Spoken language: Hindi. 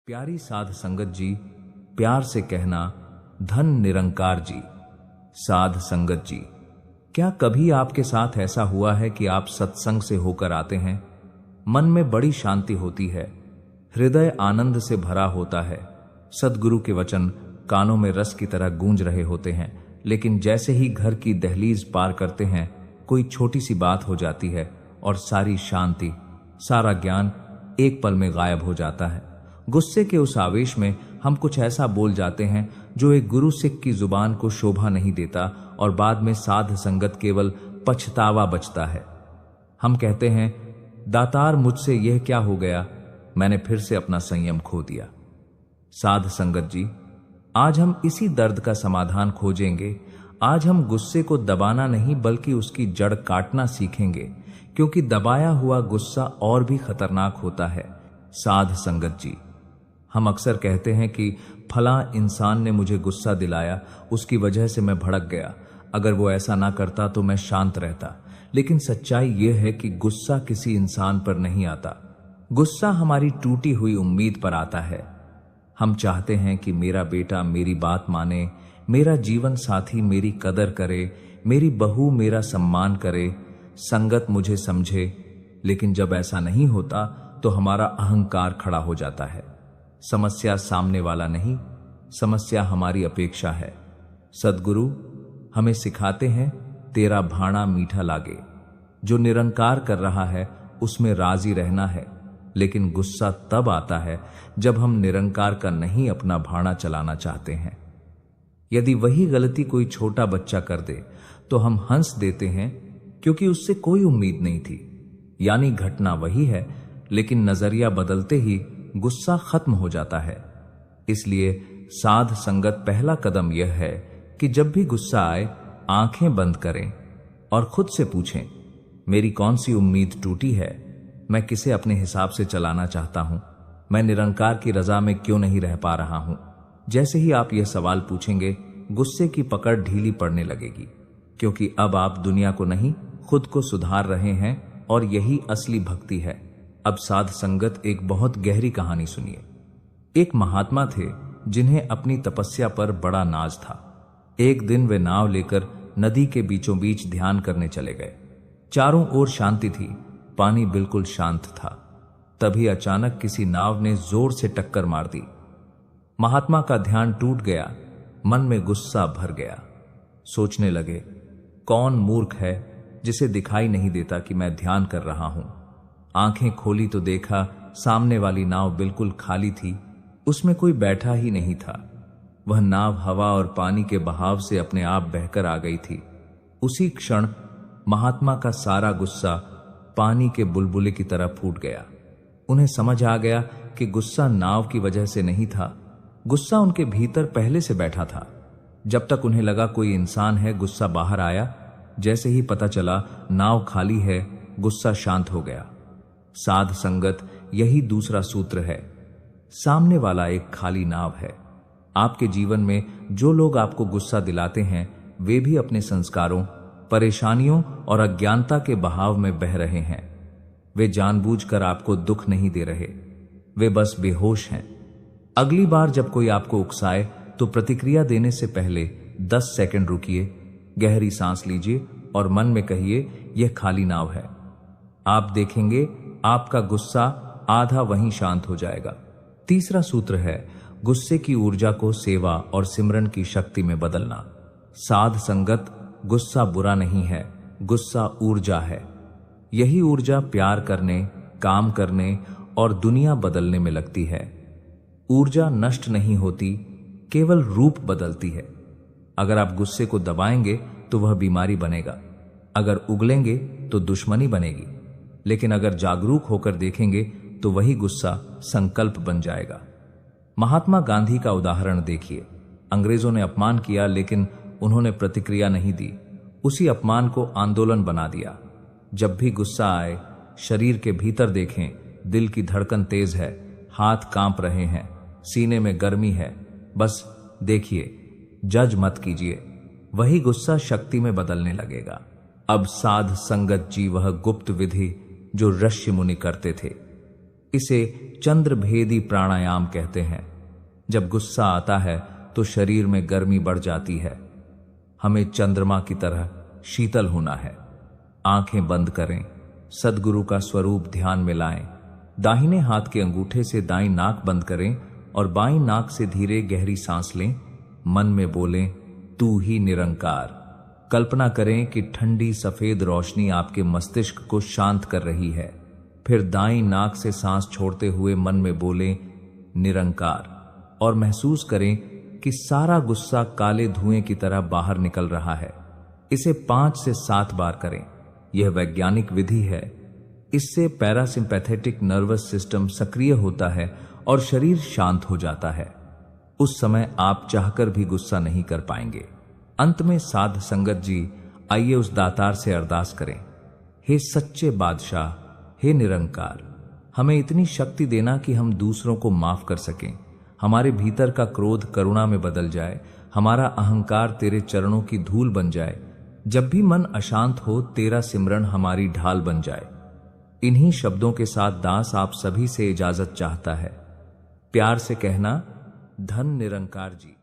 प्यारी साध संगत जी, प्यार से कहना धन निरंकार जी। साध संगत जी, क्या कभी आपके साथ ऐसा हुआ है कि आप सत्संग से होकर आते हैं, मन में बड़ी शांति होती है, हृदय आनंद से भरा होता है, सद्गुरु के वचन कानों में रस की तरह गूंज रहे होते हैं, लेकिन जैसे ही घर की दहलीज पार करते हैं कोई छोटी सी बात हो जाती है और सारी शांति, सारा ज्ञान एक पल में गायब हो जाता है। गुस्से के उस आवेश में हम कुछ ऐसा बोल जाते हैं जो एक गुरु सिख की जुबान को शोभा नहीं देता और बाद में साध संगत केवल पछतावा बचता है। हम कहते हैं, दातार मुझसे यह क्या हो गया, मैंने फिर से अपना संयम खो दिया। साध संगत जी, आज हम इसी दर्द का समाधान खोजेंगे। आज हम गुस्से को दबाना नहीं बल्कि उसकी जड़ काटना सीखेंगे, क्योंकि दबाया हुआ गुस्सा और भी खतरनाक होता है। साध संगत जी, हम अक्सर कहते हैं कि फला इंसान ने मुझे गुस्सा दिलाया, उसकी वजह से मैं भड़क गया, अगर वो ऐसा ना करता तो मैं शांत रहता। लेकिन सच्चाई यह है कि गुस्सा किसी इंसान पर नहीं आता, गुस्सा हमारी टूटी हुई उम्मीद पर आता है। हम चाहते हैं कि मेरा बेटा मेरी बात माने, मेरा जीवन साथी मेरी कदर करे, मेरी बहू मेरा सम्मान करे, संगत मुझे समझे। लेकिन जब ऐसा नहीं होता तो हमारा अहंकार खड़ा हो जाता है। समस्या सामने वाला नहीं, समस्या हमारी अपेक्षा है। सद्गुरु हमें सिखाते हैं, तेरा भाणा मीठा लागे। जो निरंकार कर रहा है उसमें राजी रहना है, लेकिन गुस्सा तब आता है जब हम निरंकार का नहीं अपना भाणा चलाना चाहते हैं। यदि वही गलती कोई छोटा बच्चा कर दे तो हम हंस देते हैं, क्योंकि उससे कोई उम्मीद नहीं थी। यानी घटना वही है, लेकिन नजरिया बदलते ही गुस्सा खत्म हो जाता है। इसलिए साध संगत पहला कदम यह है कि जब भी गुस्सा आए आंखें बंद करें और खुद से पूछें, मेरी कौन सी उम्मीद टूटी है, मैं किसे अपने हिसाब से चलाना चाहता हूं, मैं निरंकार की रजा में क्यों नहीं रह पा रहा हूं। जैसे ही आप यह सवाल पूछेंगे, गुस्से की पकड़ ढीली पड़ने लगेगी, क्योंकि अब आप दुनिया को नहीं खुद को सुधार रहे हैं, और यही असली भक्ति है। अब साध संगत एक बहुत गहरी कहानी सुनिए। एक महात्मा थे जिन्हें अपनी तपस्या पर बड़ा नाज था। एक दिन वे नाव लेकर नदी के बीचों बीच ध्यान करने चले गए। चारों ओर शांति थी, पानी बिल्कुल शांत था। तभी अचानक किसी नाव ने जोर से टक्कर मार दी। महात्मा का ध्यान टूट गया, मन में गुस्सा भर गया। सोचने लगे, कौन मूर्ख है जिसे दिखाई नहीं देता कि मैं ध्यान कर रहा हूं। आंखें खोली तो देखा सामने वाली नाव बिल्कुल खाली थी, उसमें कोई बैठा ही नहीं था। वह नाव हवा और पानी के बहाव से अपने आप बहकर आ गई थी। उसी क्षण महात्मा का सारा गुस्सा पानी के बुलबुले की तरह फूट गया। उन्हें समझ आ गया कि गुस्सा नाव की वजह से नहीं था, गुस्सा उनके भीतर पहले से बैठा था। जब तक उन्हें लगा कोई इंसान है, गुस्सा बाहर आया। जैसे ही पता चला नाव खाली है, गुस्सा शांत हो गया। साध संगत, यही दूसरा सूत्र है। सामने वाला एक खाली नाव है। आपके जीवन में जो लोग आपको गुस्सा दिलाते हैं, वे भी अपने संस्कारों, परेशानियों और अज्ञानता के बहाव में बह रहे हैं। वे जानबूझकर आपको दुख नहीं दे रहे, वे बस बेहोश हैं। अगली बार जब कोई आपको उकसाए तो प्रतिक्रिया देने से पहले 10 सेकंड रुकिए, गहरी सांस लीजिए और मन में कहिए, यह खाली नाव है। आप देखेंगे आपका गुस्सा आधा वहीं शांत हो जाएगा। तीसरा सूत्र है, गुस्से की ऊर्जा को सेवा और सिमरन की शक्ति में बदलना। साध संगत, गुस्सा बुरा नहीं है, गुस्सा ऊर्जा है। यही ऊर्जा प्यार करने, काम करने और दुनिया बदलने में लगती है। ऊर्जा नष्ट नहीं होती, केवल रूप बदलती है। अगर आप गुस्से को दबाएंगे तो वह बीमारी बनेगा, अगर उगलेंगे तो दुश्मनी बनेगी। लेकिन अगर जागरूक होकर देखेंगे तो वही गुस्सा संकल्प बन जाएगा। महात्मा गांधी का उदाहरण देखिए। अंग्रेजों ने अपमान किया, लेकिन उन्होंने प्रतिक्रिया नहीं दी, उसी अपमान को आंदोलन बना दिया। जब भी गुस्सा आए, शरीर के भीतर देखें, दिल की धड़कन तेज है, हाथ कांप रहे हैं, सीने में गर्मी है, बस देखिए, जज मत कीजिए, वही गुस्सा शक्ति में बदलने लगेगा। अब साध संगत जी, वह गुप्त विधि जो ऋषि मुनि करते थे, इसे चंद्रभेदी प्राणायाम कहते हैं। जब गुस्सा आता है तो शरीर में गर्मी बढ़ जाती है। हमें चंद्रमा की तरह शीतल होना है। आंखें बंद करें, सद्गुरु का स्वरूप ध्यान में लाएं। दाहिने हाथ के अंगूठे से दाईं नाक बंद करें और बाईं नाक से धीरे गहरी सांस लें। मन में बोलें, तू ही निरंकार। कल्पना करें कि ठंडी सफेद रोशनी आपके मस्तिष्क को शांत कर रही है। फिर दाईं नाक से सांस छोड़ते हुए मन में बोलें, निरंकार, और महसूस करें कि सारा गुस्सा काले धुएं की तरह बाहर निकल रहा है। इसे 5 से 7 बार करें। यह वैज्ञानिक विधि है। इससे पैरासिम्पैथेटिक नर्वस सिस्टम सक्रिय होता है और शरीर शांत हो जाता है। उस समय आप चाहकर भी गुस्सा नहीं कर पाएंगे। अंत में साध संगत जी, आइए उस दातार से अरदास करें। हे सच्चे बादशाह, हे निरंकार, हमें इतनी शक्ति देना कि हम दूसरों को माफ कर सकें। हमारे भीतर का क्रोध करुणा में बदल जाए। हमारा अहंकार तेरे चरणों की धूल बन जाए। जब भी मन अशांत हो, तेरा सिमरन हमारी ढाल बन जाए। इन्हीं शब्दों के साथ दास आप सभी से इजाजत चाहता है। प्यार से कहना, धन निरंकार जी।